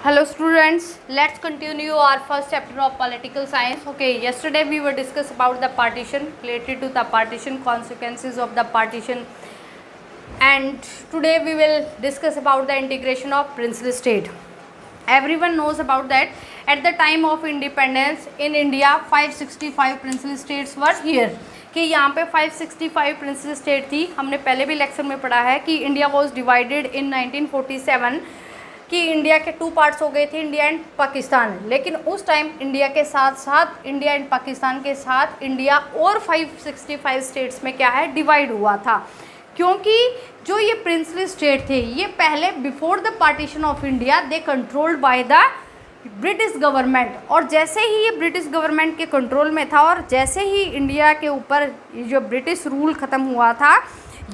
Hello students, let's continue our first chapter of political science. Okay, yesterday we were discuss about the partition, related to the partition, consequences of the partition, and today we will discuss about the integration of princely state. Everyone knows about that at the time of independence in India 565 princely states were here. कि यहाँ पे 565 princely state थी. हमने पहले भी lecture में पढ़ा है कि इंडिया वॉज डिवाइडेड इन 1947 कि इंडिया के 2 पार्ट्स हो गए थे, इंडिया एंड पाकिस्तान. लेकिन उस टाइम इंडिया के साथ साथ इंडिया एंड पाकिस्तान के साथ इंडिया और 565 स्टेट्स में क्या है डिवाइड हुआ था. क्योंकि जो ये प्रिंसली स्टेट थे ये पहले before the partition of India they controlled by the British government. और जैसे ही ये ब्रिटिश गवर्नमेंट के कंट्रोल में था और जैसे ही इंडिया के ऊपर जो ब्रिटिश रूल ख़त्म हुआ था,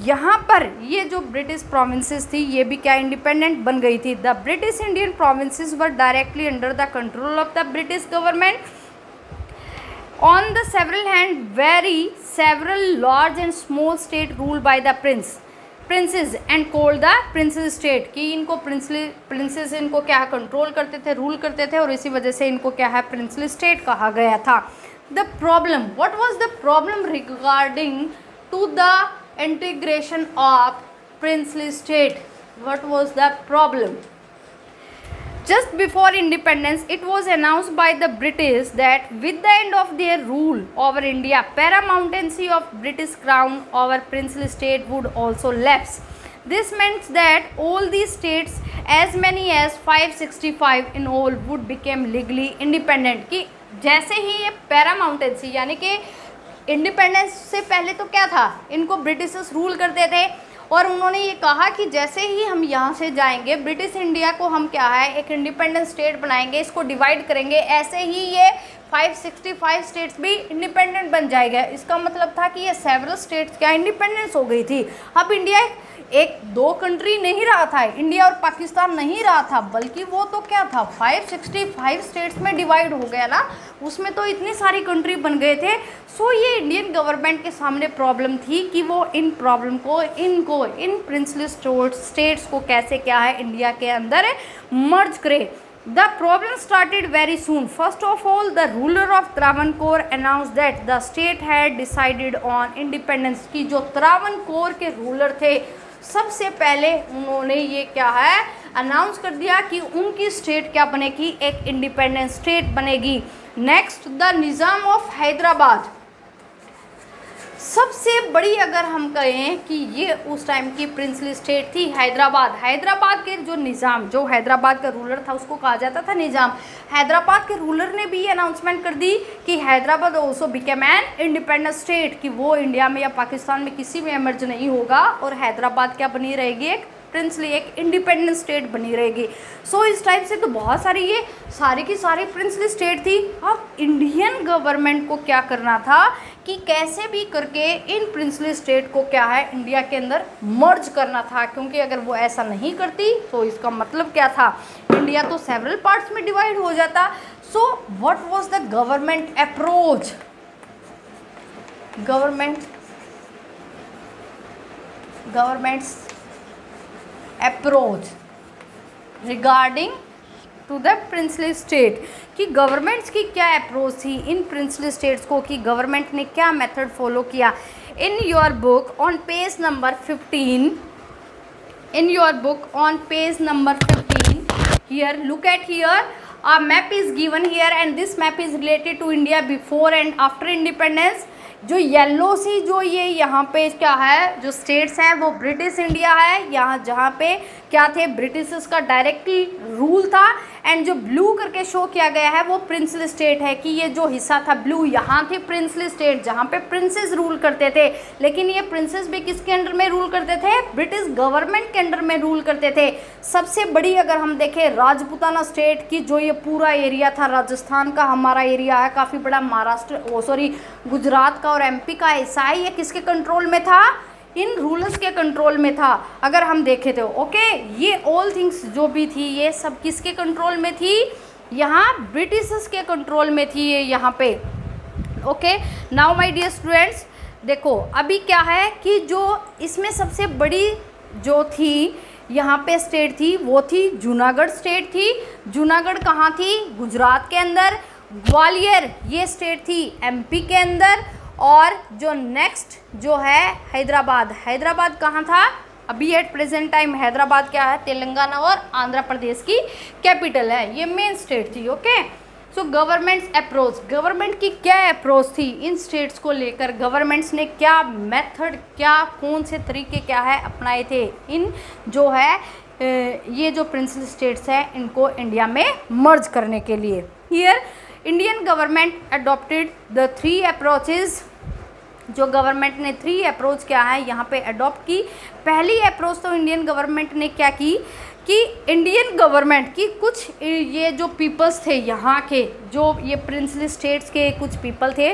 यहाँ पर ये जो ब्रिटिश प्रोविंसेस थी ये भी क्या इंडिपेंडेंट बन गई थी. The British Indian provinces were directly under the control of the British government. On the several hand very several large and small state rule by the princess and called the princess state. कि इनको princess इनको क्या control करते थे, rule करते थे, और इसी वजह से इनको क्या है प्रिंसली स्टेट कहा गया था. The problem, what was the problem regarding to the integration of princely state? What was the problem? Just before independence it was announced by the British that with the end of their rule over India, paramountcy of British crown over princely state would also lapse. This meant that all these states, as many as 565 in all, would become legally independent. कि जैसे ही ये paramountcy यानी कि independence से पहले तो क्या था, इनको ब्रिटिशर्स रूल करते थे और उन्होंने ये कहा कि जैसे ही हम यहाँ से जाएंगे ब्रिटिश इंडिया को हम क्या है एक इंडिपेंडेंट स्टेट बनाएंगे, इसको डिवाइड करेंगे, ऐसे ही ये 565 स्टेट्स भी इंडिपेंडेंट बन जाएगा. इसका मतलब था कि ये सेवरल स्टेट्स क्या इंडिपेंडेंस हो गई थी. अब इंडिया एक 2 कंट्री नहीं रहा था, इंडिया और पाकिस्तान नहीं रहा था, बल्कि वो तो क्या था 565 स्टेट्स में डिवाइड हो गया ना, उसमें तो इतनी सारी कंट्री बन गए थे. सो ये इंडियन गवर्नमेंट के सामने प्रॉब्लम थी कि वो इन प्रॉब्लम को इन प्रिंसली स्टेट्स को कैसे क्या है इंडिया के अंदर मर्ज करे. The problem started very soon. First of all, the ruler of Travancore announced that the state had decided on independence. कि जो त्रावणकोर के रूलर थे सबसे पहले उन्होंने ये क्या है अनाउंस कर दिया कि उनकी स्टेट क्या बनेगी, एक इंडिपेंडेंट स्टेट बनेगी. Next, the Nizam of Hyderabad. सबसे बड़ी अगर हम कहें कि ये उस टाइम की प्रिंसली स्टेट थी हैदराबाद. हैदराबाद के जो निज़ाम, जो हैदराबाद का रूलर था उसको कहा जाता था निज़ाम. हैदराबाद के रूलर ने भी ये अनाउंसमेंट कर दी कि Hyderabad also became an independent state, कि वो इंडिया में या पाकिस्तान में किसी में एमर्ज नहीं होगा और हैदराबाद क्या बनी रहेगी, एक प्रिंसली एक इंडिपेंडेंट स्टेट बनी रहेगी. सो इस टाइप से तो बहुत सारी ये सारी की सारी प्रिंसली स्टेट थी. अब इंडियन गवर्नमेंट को क्या करना था कि कैसे भी करके इन प्रिंसली स्टेट को क्या है इंडिया के अंदर मर्ज करना था, क्योंकि अगर वो ऐसा नहीं करती तो इसका मतलब क्या था, इंडिया तो सेवरल पार्ट्स में डिवाइड हो जाता. So what was the government approach, governments approach regarding to the princely state. कि गवर्नमेंट्स की क्या अप्रोच थी इन प्रिंसली स्टेट्स को, कि गवर्नमेंट ने क्या मेथड फॉलो किया. इन your book on page number 15, here look at here, a map is given here and this map is related to India before and after independence. जो yellow सी जो ये यहाँ पे क्या है जो स्टेट्स हैं वो ब्रिटिश इंडिया है, यहाँ जहाँ पे क्या थे ब्रिटिशर्स का डायरेक्टली रूल था. एंड जो ब्लू करके शो किया गया है वो प्रिंसली स्टेट है, कि ये जो हिस्सा था ब्लू यहाँ थे प्रिंसली स्टेट जहाँ पे प्रिंसेस रूल करते थे. लेकिन ये प्रिंसेस भी किसके अंडर में रूल करते थे, ब्रिटिश गवर्नमेंट के अंडर में रूल करते थे. सबसे बड़ी अगर हम देखें राजपूताना स्टेट की, जो ये पूरा एरिया था राजस्थान का हमारा एरिया है काफ़ी बड़ा, महाराष्ट्र गुजरात का और एमपी का हिस्सा है, ये किसके कंट्रोल में था, इन रूलर्स के कंट्रोल में था. अगर हम देखें तो ओके ये ऑल थिंग्स जो भी थी ये सब किसके कंट्रोल में थी, यहाँ ब्रिटिशर्स के कंट्रोल में थी ये यहाँ पे. Okay now my dear students, देखो अभी क्या है कि जो इसमें सबसे बड़ी जो थी यहाँ पे स्टेट थी वो थी जूनागढ़ स्टेट थी। जूनागढ़ कहाँ थी? गुजरात के अंदर। ग्वालियर ये स्टेट थी एमपी के अंदर। और जो नेक्स्ट जो है हैदराबाद, हैदराबाद कहाँ था? अभी एट प्रेजेंट टाइम हैदराबाद क्या है? तेलंगाना और आंध्र प्रदेश की कैपिटल है। ये मेन स्टेट थी। ओके, सो गवर्नमेंट्स अप्रोच, गवर्नमेंट की क्या अप्रोच थी इन स्टेट्स को लेकर? गवर्नमेंट्स ने क्या मेथड, क्या कौन से तरीके क्या है अपनाए थे इन जो है ये जो प्रिंसली स्टेट्स हैं इनको इंडिया में मर्ज करने के लिए? Here Indian government adopted the 3 approaches. जो गवर्नमेंट ने 3 अप्रोच क्या है यहाँ पे अडॉप्ट की। पहली अप्रोच तो इंडियन गवर्नमेंट ने क्या की कि इंडियन गवर्नमेंट की कुछ ये जो पीपल्स थे यहाँ के, जो ये प्रिंसली स्टेट्स के कुछ पीपल थे,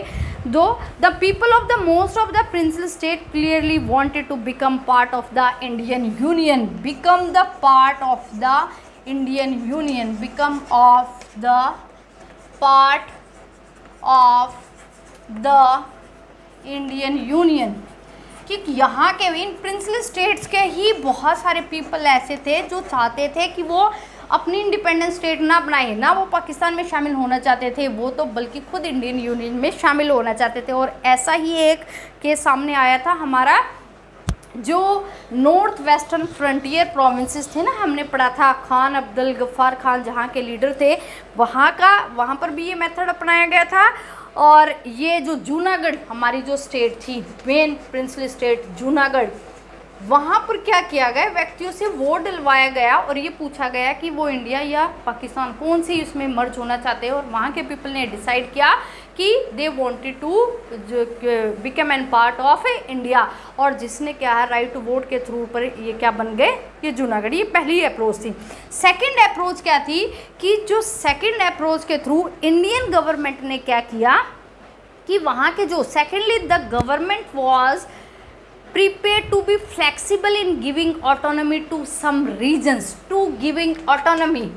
though the people of the most of the princely state clearly wanted to become part of the Indian union, become the part of the Indian union, become of the part of the Indian union. कि यहाँ के इन princely states के ही बहुत सारे people ऐसे थे जो चाहते थे कि वो अपनी इंडिपेंडेंट स्टेट ना बनाए, ना वो पाकिस्तान में शामिल होना चाहते थे, वो तो बल्कि खुद इंडियन यूनियन में शामिल होना चाहते थे। और ऐसा ही एक केस सामने आया था हमारा जो नॉर्थ वेस्टर्न फ्रंटियर प्रोविंसेस थे ना, हमने पढ़ा था खान अब्दुल गफ्फार खान जहाँ के लीडर थे, वहाँ पर भी ये मेथड अपनाया गया था। और ये जो जूनागढ़ हमारी जो स्टेट थी, मेन प्रिंसली स्टेट जूनागढ़, वहाँ पर क्या किया गया, व्यक्तियों से वोट दिलवाया गया और ये पूछा गया कि वो इंडिया या पाकिस्तान कौन सी उसमें मर्ज होना चाहते हैं। और वहाँ के पीपल ने डिसाइड किया कि they wanted to become an part of India. और जिसने क्या है राइट टू वोट के थ्रू पर ये क्या बन गए, ये जूनागढ़। ये पहली अप्रोच थी। सेकंड अप्रोच क्या थी कि जो सेकंड अप्रोच के थ्रू इंडियन गवर्नमेंट ने क्या किया कि वहाँ के जो secondly the government was prepared to be flexible in giving autonomy to some regions, to giving autonomy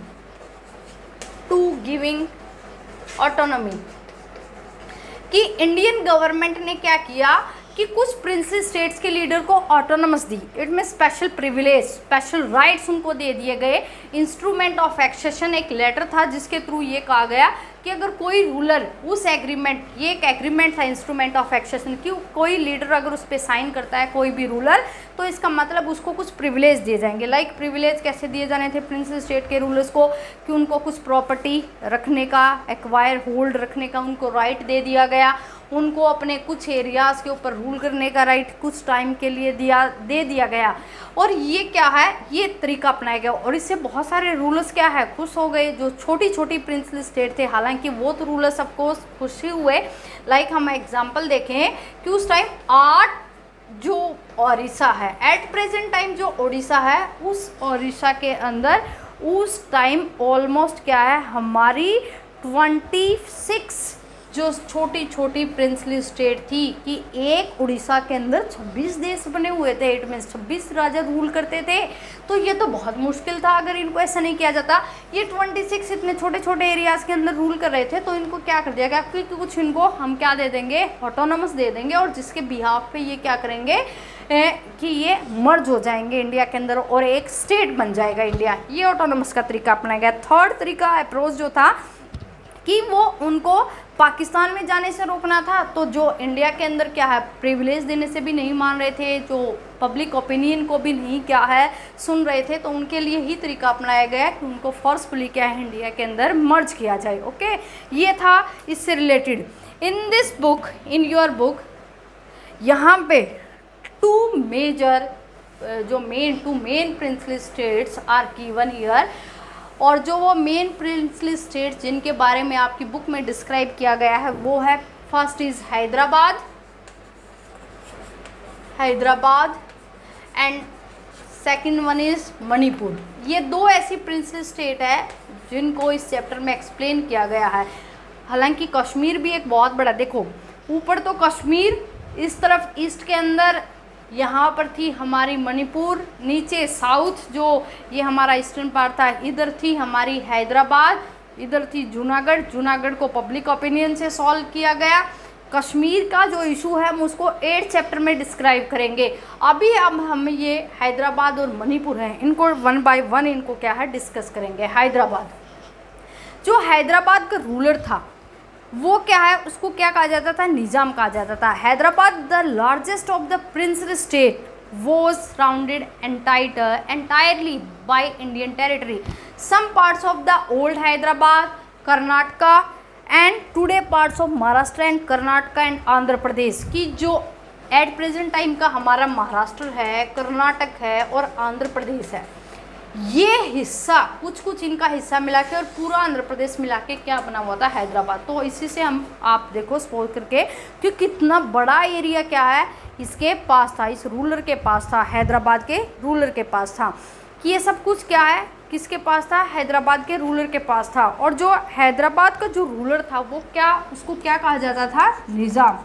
कि इंडियन गवर्नमेंट ने क्या किया कि कुछ प्रिंसली स्टेट्स के लीडर को ऑटोनमस दी, इट में स्पेशल प्रिविलेज, स्पेशल राइट्स उनको दे दिए गए। इंस्ट्रूमेंट ऑफ एक्सेशन एक लेटर था जिसके थ्रू ये कहा गया कि अगर कोई रूलर उस एग्रीमेंट, ये एक एग्रीमेंट था इंस्ट्रूमेंट ऑफ एक्सेशन की, कोई लीडर अगर उस पर साइन करता है कोई भी रूलर, तो इसका मतलब उसको कुछ प्रिविलेज दिए जाएंगे। लाइक प्रिविलेज कैसे दिए जाने थे प्रिंसली स्टेट के रूलर्स को कि उनको कुछ प्रॉपर्टी रखने का, एक्वायर होल्ड रखने का उनको राइट दे दिया गया, उनको अपने कुछ एरियाज़ के ऊपर रूल करने का राइट कुछ टाइम के लिए दे दिया गया। और ये क्या है, ये तरीका अपनाया गया और इससे बहुत सारे रूलर्स क्या है खुश हो गए, जो छोटी छोटी प्रिंसली स्टेट थे। हालांकि वो तो रूलर्स सबको खुशी हुए। लाइक हम एग्जांपल देखें कि उस टाइम 8 जो ओडिशा है, एट प्रेजेंट टाइम जो ओडिशा है, उस ओडिशा के अंदर उस टाइम ऑलमोस्ट क्या है हमारी 26 जो छोटी छोटी प्रिंसली स्टेट थी कि एक उड़ीसा के अंदर 26 देश बने हुए थे, इट मीन्स 26 राजा रूल करते थे। तो ये तो बहुत मुश्किल था अगर इनको ऐसा नहीं किया जाता। ये 26 इतने छोटे छोटे एरियाज़ के अंदर रूल कर रहे थे, तो इनको क्या कर दिया गया कि कुछ इनको हम क्या दे देंगे, ऑटोनमस दे देंगे, और जिसके बिहाफ पे ये क्या करेंगे कि ये मर्ज हो जाएंगे इंडिया के अंदर और एक स्टेट बन जाएगा इंडिया। ये ऑटोनमस का तरीका अपनाया गया। थर्ड तरीका अप्रोच जो था कि वो उनको पाकिस्तान में जाने से रोकना था, तो जो इंडिया के अंदर क्या है प्रिविलेज देने से भी नहीं मान रहे थे, जो पब्लिक ओपिनियन को भी नहीं क्या है सुन रहे थे, तो उनके लिए ही तरीका अपनाया गया कि उनको फोर्सफुली क्या है इंडिया के अंदर मर्ज किया जाए। ओके, ये था इससे related. In this book, in your book, यहाँ पे two main princely states are given here. और जो वो मेन प्रिंसली स्टेट्स जिनके बारे में आपकी बुक में डिस्क्राइब किया गया है वो है, first is Hyderabad and second one is Manipur. ये दो ऐसी प्रिंसली स्टेट है जिनको इस चैप्टर में एक्सप्लेन किया गया है। हालांकि कश्मीर भी एक बहुत बड़ा, देखो ऊपर तो कश्मीर, इस तरफ ईस्ट के अंदर यहाँ पर थी हमारी मणिपुर, नीचे साउथ जो ये हमारा ईस्टर्न पार्ट था, इधर थी हमारी हैदराबाद, इधर थी जूनागढ़ को पब्लिक ओपिनियन से सॉल्व किया गया। कश्मीर का जो इशू है हम उसको 8 चैप्टर में डिस्क्राइब करेंगे। अभी हम ये हैदराबाद और मणिपुर हैं, इनको 1 बाय 1 इनको क्या है डिस्कस करेंगे। हैदराबाद, जो हैदराबाद का रूलर था वो क्या है, उसको क्या कहा जाता था, निज़ाम कहा जाता था। Hyderabad the largest of the princely state was surrounded entirely by Indian territory. Some parts of the old Hyderabad, Karnataka and today parts of Maharashtra and Karnataka and Andhra Pradesh की जो एट प्रेजेंट टाइम का हमारा महाराष्ट्र है, कर्नाटक है और आंध्र प्रदेश है, ये हिस्सा कुछ इनका हिस्सा मिला के और पूरा आंध्र प्रदेश मिला के क्या बना हुआ था, हैदराबाद। तो इसी से हम आप देखो सपोज करके कि कितना बड़ा एरिया क्या है इसके पास था, इस रूलर के पास था, हैदराबाद के रूलर के पास था, कि ये सब कुछ क्या है किसके पास था, हैदराबाद के रूलर के पास था। और जो हैदराबाद का जो रूलर था वो क्या, उसको क्या कहा जाता था, निज़ाम,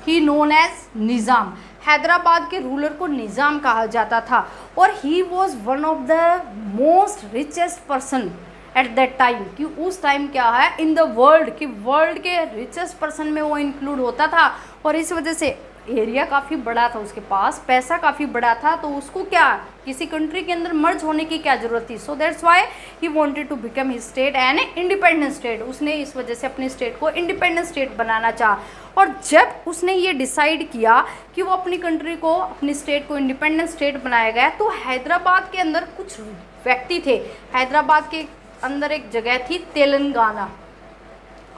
ही नोन एज निज़ाम। हैदराबाद के रूलर को निज़ाम कहा जाता था और he was one of the most richest person at that time, कि उस टाइम क्या है इन द वर्ल्ड, कि वर्ल्ड के रिचेस्ट पर्सन में वो इंक्लूड होता था। और इस वजह से एरिया काफ़ी बड़ा था उसके पास, पैसा काफ़ी बड़ा था, तो उसको क्या किसी कंट्री के अंदर मर्ज होने की क्या ज़रूरत थी। So that's why he wanted to become his state an independent state. उसने इस वजह से अपनी स्टेट को इंडिपेंडेंट स्टेट बनाना चाहा। और जब उसने ये डिसाइड किया कि वो अपनी कंट्री को, अपनी स्टेट को इंडिपेंडेंट स्टेट बनाया गया, तो हैदराबाद के अंदर कुछ व्यक्ति थे। हैदराबाद के अंदर एक जगह थी तेलंगाना।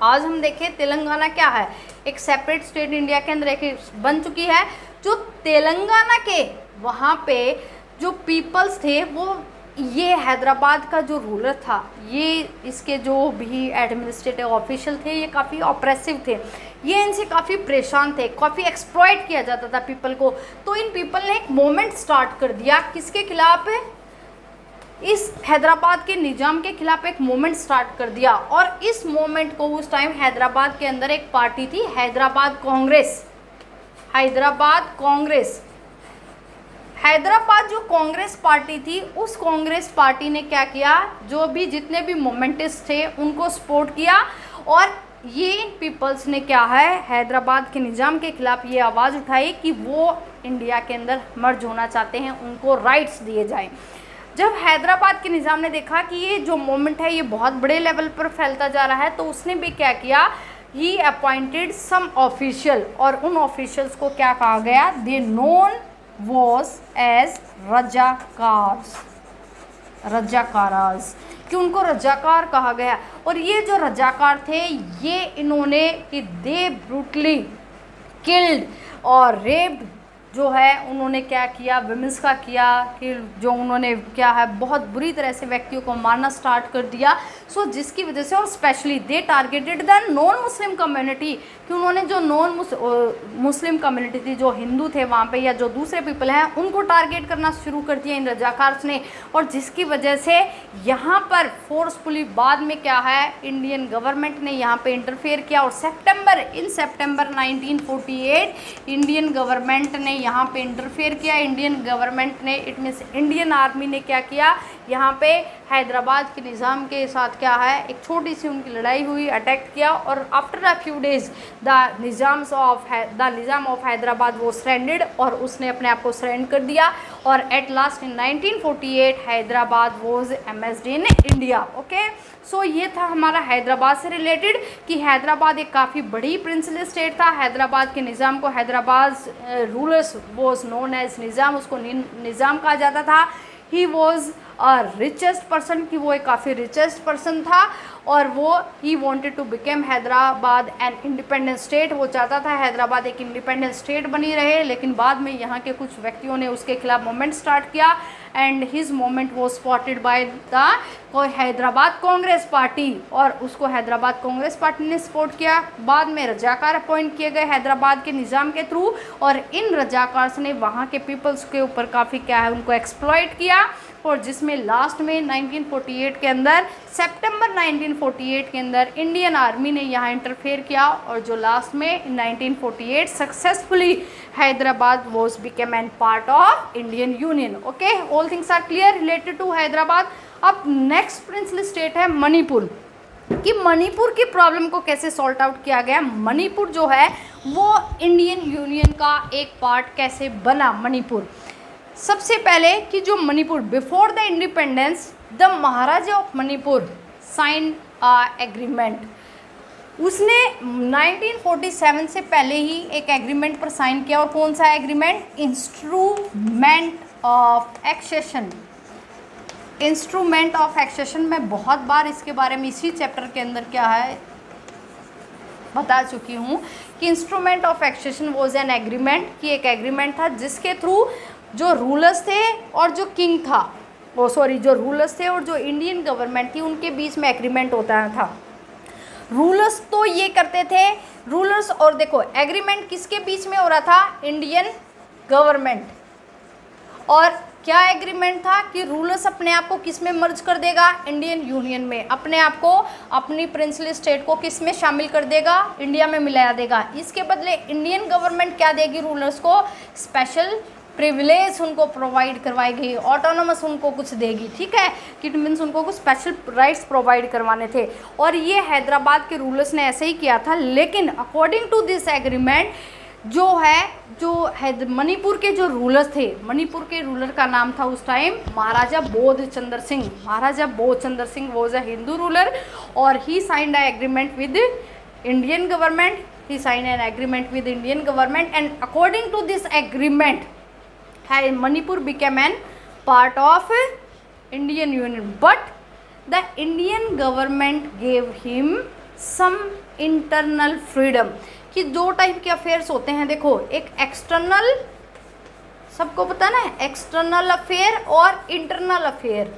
आज हम देखें तेलंगाना क्या है, एक सेपरेट स्टेट इंडिया के अंदर एक बन चुकी है। जो तेलंगाना के वहाँ पे जो पीपल्स थे वो, ये हैदराबाद का जो रूलर था, ये इसके जो भी एडमिनिस्ट्रेटिव ऑफिशियल थे ये काफ़ी ऑप्रेसिव थे, ये इनसे काफ़ी परेशान थे, काफ़ी एक्सप्लॉइट किया जाता था पीपल को। तो इन पीपल ने एक मूवमेंट स्टार्ट कर दिया, किसके खिलाफ है, इस हैदराबाद के निज़ाम के खिलाफ एक मूवमेंट स्टार्ट कर दिया। और इस मूवमेंट को उस टाइम हैदराबाद के अंदर एक पार्टी थी, हैदराबाद कांग्रेस। हैदराबाद कांग्रेस, हैदराबाद जो कांग्रेस पार्टी थी, उस कांग्रेस पार्टी ने क्या किया, जो भी जितने भी मोमेंटिस्ट थे उनको सपोर्ट किया। और ये पीपल्स ने क्या है, हैदराबाद के निज़ाम के खिलाफ ये आवाज़ उठाई कि वो इंडिया के अंदर मर्ज होना चाहते हैं, उनको राइट्स दिए जाएं। जब हैदराबाद के निज़ाम ने देखा कि ये जो मूवमेंट है ये बहुत बड़े लेवल पर फैलता जा रहा है, तो उसने भी क्या किया, ही अपॉइंटेड सम ऑफिशियल। और उन ऑफिशियल्स को क्या कहा गया, दे नोन वॉज एज रजाकार्स, रजाकाराज, कि उनको रजाकार कहा गया। और ये जो रजाकार थे ये इन्होंने कि दे ब्रूटली किल्ड और रेप्ड जो है उन्होंने क्या किया, विमेंस का किया, कि जो उन्होंने क्या है बहुत बुरी तरह से व्यक्तियों को मारना स्टार्ट कर दिया। सो जिसकी वजह से, और specially they targeted the non Muslim community, कि उन्होंने जो नॉन मुस्लिम कम्युनिटी थी, जो हिंदू थे वहाँ पे या जो दूसरे पीपल हैं, उनको टारगेट करना शुरू कर दिया इन रजाकार्स ने। और जिसकी वजह से यहाँ पर फोर्सफुली बाद में क्या है, इंडियन गवर्नमेंट ने यहाँ पे इंटरफेयर किया। और सितंबर 1948 इंडियन गवर्नमेंट ने यहाँ पे इंटरफेयर किया। इंडियन गवर्नमेंट ने, इट मीन्स इंडियन आर्मी ने क्या किया, यहाँ पे हैदराबाद के निज़ाम के साथ क्या है, एक छोटी सी उनकी लड़ाई हुई, अटैक किया। और after a few days the Nizam of Hyderabad वो सरेंडेड, और उसने अपने आप को सरेंडर कर दिया। और at last in 1948 Hyderabad was annexed in India. Okay, so ये था हमारा हैदराबाद से रिलेटेड, कि हैदराबाद एक काफ़ी बड़ी प्रिंसली स्टेट था। हैदराबाद के निज़ाम को, Hyderabad rulers was known as Nizam, उसको निज़ाम कहा जाता था। He was a richest person, कि वो एक काफ़ी रिचेस्ट पर्सन था। और वो he wanted to become Hyderabad an independent state, वो चाहता था हैदराबाद एक इंडिपेंडेंट स्टेट बनी रहे। लेकिन बाद में यहाँ के कुछ व्यक्तियों ने उसके खिलाफ मूवमेंट स्टार्ट किया एंड हिज मूवमेंट वो spotted by the Hyderabad Congress party, और उसको हैदराबाद कांग्रेस पार्टी ने सपोर्ट किया। बाद में रजाकार अपॉइंट किए गए हैदराबाद के निज़ाम के थ्रू, और इन रजाकार्स ने वहाँ के पीपल्स के ऊपर काफ़ी क्या है उनको एक्सप्लॉइट किया। और जिसमें लास्ट में 1948 के अंदर, सितंबर 1948 के अंदर इंडियन आर्मी ने यहाँ इंटरफेयर किया, और जो लास्ट में 1948 successfully Hyderabad was became an part of Indian union. Okay, all things are clear related to Hyderabad. अब नेक्स्ट प्रिंसली स्टेट है मणिपुर। कि मणिपुर की प्रॉब्लम को कैसे सॉल्ट आउट किया गया। मणिपुर जो है वो इंडियन यूनियन का एक पार्ट कैसे बना मणिपुर। सबसे पहले कि जो Manipur before the independence the maharaja of Manipur sign agreement, उसने 1947 से पहले ही एक एग्रीमेंट पर साइन किया। और कौन सा agreement? Instrument of accession. Instrument of accession मैं बहुत बार इसके बारे में इसी चैप्टर के अंदर क्या है बता चुकी हूँ कि instrument of accession was an agreement, कि एक एग्रीमेंट था जिसके थ्रू जो रूलर्स थे और जो किंग था, जो रूलर्स थे और जो इंडियन गवर्नमेंट थी उनके बीच में एग्रीमेंट होता था। रूलर्स तो ये करते थे, रूलर्स और देखो एग्रीमेंट किसके बीच में हो रहा था? Indian government. और क्या एग्रीमेंट था कि रूलर्स अपने आप को किस में मर्ज कर देगा? इंडियन यूनियन में। अपने आप को, अपनी प्रिंसली स्टेट को किस में शामिल कर देगा? इंडिया में मिला देगा। इसके बदले इंडियन गवर्नमेंट क्या देगी? रूलर्स को स्पेशल प्रिविलेज उनको प्रोवाइड करवाएगी, ऑटोनोमस उनको कुछ देगी, ठीक है, कि मीन्स उनको कुछ स्पेशल राइट्स प्रोवाइड करवाने थे। और ये हैदराबाद के रूलर्स ने ऐसे ही किया था। लेकिन अकॉर्डिंग टू दिस एग्रीमेंट जो मणिपुर के जो रूलर्स थे, मणिपुर के रूलर का नाम था उस time Maharaja Bodhchandra Singh. Maharaja Bodhchandra Singh was a Hindu ruler और he signed a agreement with Indian government. He signed an agreement with Indian government and according to this agreement Manipur became an part of Indian Union, but the Indian government gave him some internal freedom। कि दो type के affairs होते हैं, देखो एक external, सबको पता ना, एक्सटर्नल अफेयर और इंटरनल अफेयर।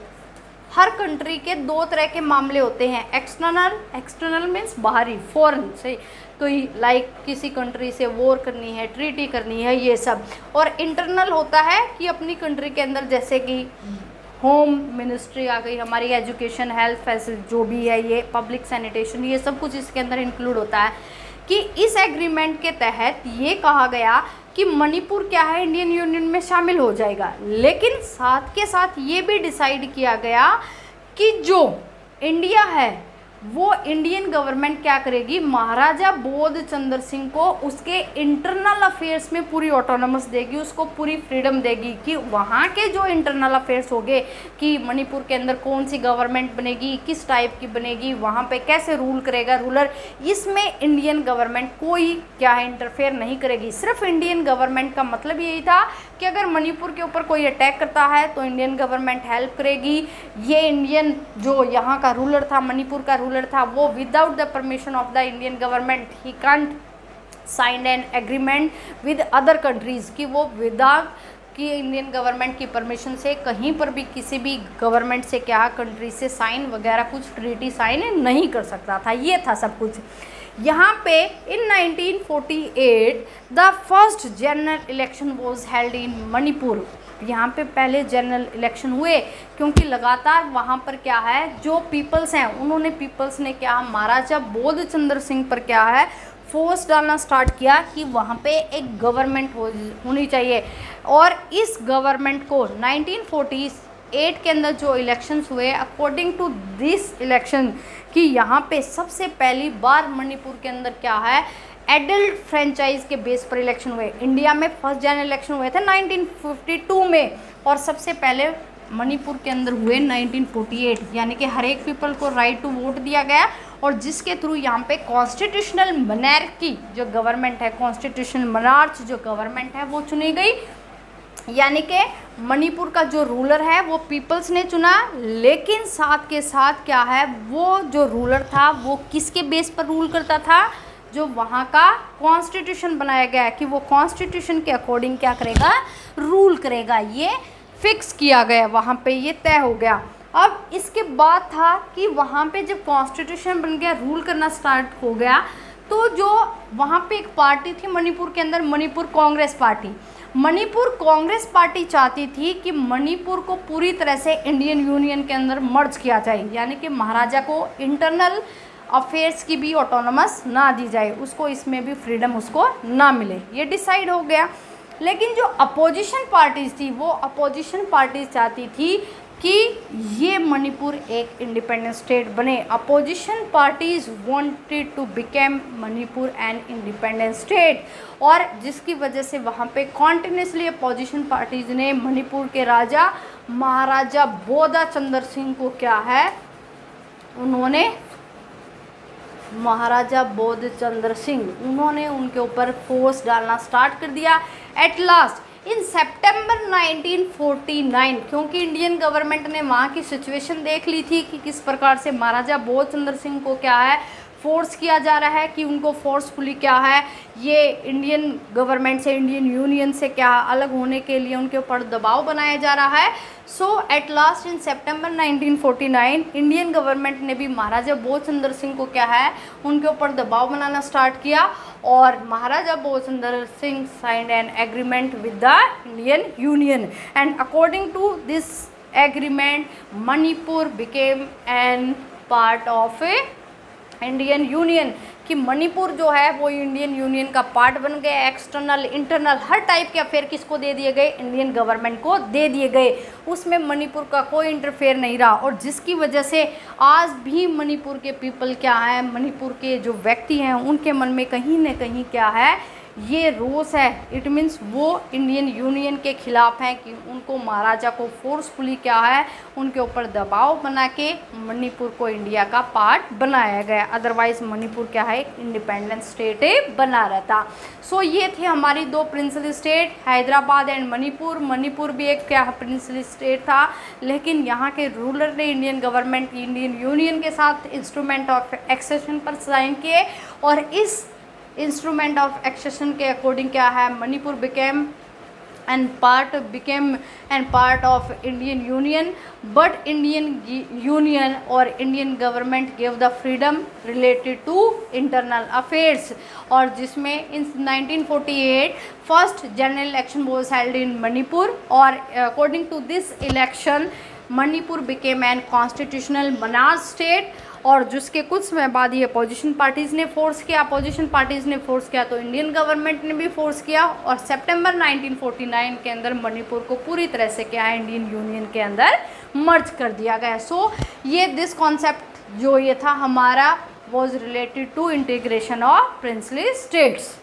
हर कंट्री के दो तरह के मामले होते हैं। एक्सटर्नल मीन्स बाहरी, फॉरेन से कोई लाइक किसी कंट्री से वॉर करनी है, ट्रीटी करनी है, ये सब। और इंटरनल होता है कि अपनी कंट्री के अंदर जैसे कि होम मिनिस्ट्री आ गई हमारी, एजुकेशन, हेल्थ फैसिलिटी जो भी है, ये पब्लिक सैनिटेशन, ये सब कुछ इसके अंदर इंक्लूड होता है। कि इस एग्रीमेंट के तहत ये कहा गया कि मणिपुर क्या है इंडियन यूनियन में शामिल हो जाएगा। लेकिन साथ के साथ ये भी डिसाइड किया गया कि जो इंडिया है वो इंडियन गवर्नमेंट क्या करेगी, महाराजा बोधचंद्र सिंह को उसके इंटरनल अफेयर्स में पूरी ऑटोनोमस देगी, उसको पूरी फ्रीडम देगी कि वहाँ के जो इंटरनल अफेयर्स होंगे कि मणिपुर के अंदर कौन सी गवर्नमेंट बनेगी, किस टाइप की बनेगी, वहाँ पे कैसे रूल करेगा रूलर, इसमें इंडियन गवर्नमेंट कोई क्या है इंटरफेयर नहीं करेगी। सिर्फ इंडियन गवर्नमेंट का मतलब यही था कि अगर मणिपुर के ऊपर कोई अटैक करता है तो इंडियन गवर्नमेंट हेल्प करेगी। ये इंडियन जो यहाँ का रूलर था, मणिपुर का रूलर था, वो without the permission of the Indian government he can't sign an agreement with other countries, कि वो विदाउट कि इंडियन गवर्नमेंट की परमिशन से कहीं पर भी किसी भी गवर्नमेंट से क्या कंट्री से साइन वगैरह कुछ ट्रीटी साइन नहीं कर सकता था। ये था सब कुछ। यहाँ पे इन 1948 the first general election was held in Manipur. यहाँ पे पहले जनरल इलेक्शन हुए क्योंकि लगातार वहाँ पर क्या है जो पीपल्स हैं उन्होंने, पीपल्स ने क्या महाराजा बोधचंद्र सिंह पर क्या है फोर्स डालना स्टार्ट किया कि वहाँ पे एक गवर्नमेंट होनी चाहिए। और इस गवर्नमेंट को 1948 के अंदर जो इलेक्शंस हुए, अकॉर्डिंग टू दिस इलेक्शन कि यहाँ पे सबसे पहली बार मणिपुर के अंदर क्या है एडल्ट फ्रेंचाइज के बेस पर इलेक्शन हुए। इंडिया में फर्स्ट जनरल इलेक्शन हुए थे 1952 में और सबसे पहले मणिपुर के अंदर हुए 1948, यानी कि हर एक पीपल को राइट टू वोट दिया गया और जिसके थ्रू यहाँ पे कॉन्स्टिट्यूशनल मोनार्की जो गवर्नमेंट है, कॉन्स्टिट्यूशनल मोनार्च जो गवर्नमेंट है वो चुनी गई। यानी कि मणिपुर का जो रूलर है वो पीपल्स ने चुना, लेकिन साथ के साथ क्या है वो जो रूलर था वो किसके बेस पर रूल करता था, जो वहाँ का कॉन्स्टिट्यूशन बनाया गया है कि वो कॉन्स्टिट्यूशन के अकॉर्डिंग क्या करेगा, रूल करेगा। ये फिक्स किया गया, वहाँ पे ये तय हो गया। अब इसके बाद था कि वहाँ पे जब कॉन्स्टिट्यूशन बन गया, रूल करना स्टार्ट हो गया, तो जो वहाँ पे एक पार्टी थी मणिपुर के अंदर, मणिपुर कांग्रेस पार्टी। मणिपुर कांग्रेस पार्टी चाहती थी कि मणिपुर को पूरी तरह से इंडियन यूनियन के अंदर मर्ज किया जाए, यानी कि महाराजा को इंटरनल अफेयर्स की भी ऑटोनोमस ना दी जाए, उसको इसमें भी फ्रीडम उसको ना मिले, ये डिसाइड हो गया। लेकिन जो अपोजिशन पार्टीज थी वो अपोजिशन पार्टीज चाहती थी कि ये मणिपुर एक इंडिपेंडेंट स्टेट बने। Opposition parties wanted to become Manipur an independent state, और जिसकी वजह से वहाँ पे कॉन्टिन्यूसली अपोजिशन पार्टीज ने मणिपुर के राजा महाराजा बोधा चंद्र सिंह को क्या है, उन्होंने महाराजा बोध चंद्र सिंह, उन्होंने उनके ऊपर फोर्स डालना स्टार्ट कर दिया। एट लास्ट इन सितंबर 1949, क्योंकि इंडियन गवर्नमेंट ने वहाँ की सिचुएशन देख ली थी कि किस प्रकार से महाराजा बोध चंद्र सिंह को क्या है फोर्स किया जा रहा है, कि उनको फोर्सफुली क्या है ये इंडियन गवर्नमेंट से, इंडियन यूनियन से क्या अलग होने के लिए उनके ऊपर दबाव बनाया जा रहा है। So at last in September 1949 Indian government ने भी महाराजा बोध चंद्र सिंह को क्या है उनके ऊपर दबाव बनाना स्टार्ट किया, और Maharaja Bodh Chandra Singh signed an agreement with the Indian union, and according to this agreement Manipur became an part of a Indian union, कि मणिपुर जो है वो इंडियन यूनियन का पार्ट बन गया। एक्सटर्नल इंटरनल हर टाइप के अफेयर किसको दे दिए गए, इंडियन गवर्नमेंट को दे दिए गए, उसमें मणिपुर का कोई इंटरफेयर नहीं रहा, और जिसकी वजह से आज भी मणिपुर के पीपल क्या है, मणिपुर के जो व्यक्ति हैं उनके मन में कहीं ना कहीं क्या है ये रोष है। इट मीन्स वो इंडियन यूनियन के खिलाफ हैं कि उनको महाराजा को फोर्सफुली क्या है उनके ऊपर दबाव बना के मणिपुर को इंडिया का पार्ट बनाया गया, अदरवाइज मणिपुर क्या है इंडिपेंडेंट स्टेट बना रहता। सो ये थे हमारी दो princely state, Hyderabad and Manipur. Manipur भी एक क्या प्रिंसली स्टेट था, लेकिन यहाँ के रूलर ने इंडियन गवर्नमेंट इंडियन यूनियन के साथ इंस्ट्रूमेंट ऑफ एक्सेशन पर साइन किए, और इस इंस्ट्रूमेंट ऑफ एक्सेशन के अकॉर्डिंग क्या है Manipur became and part of Indian union, but Indian union और Indian government give the freedom related to internal affairs, और जिसमें in 1948 first general election was held in Manipur, और according to this election Manipur became an constitutional monarchy state, और जिसके कुछ समय बाद ये अपोजिशन पार्टीज़ ने फोर्स किया, अपोजिशन पार्टीज़ ने फोर्स किया तो इंडियन गवर्नमेंट ने भी फोर्स किया, और सितंबर 1949 के अंदर मणिपुर को पूरी तरह से क्या है इंडियन यूनियन के अंदर मर्ज कर दिया गया। सो ये दिस कॉन्सेप्ट जो ये था हमारा was related to integration of princely states.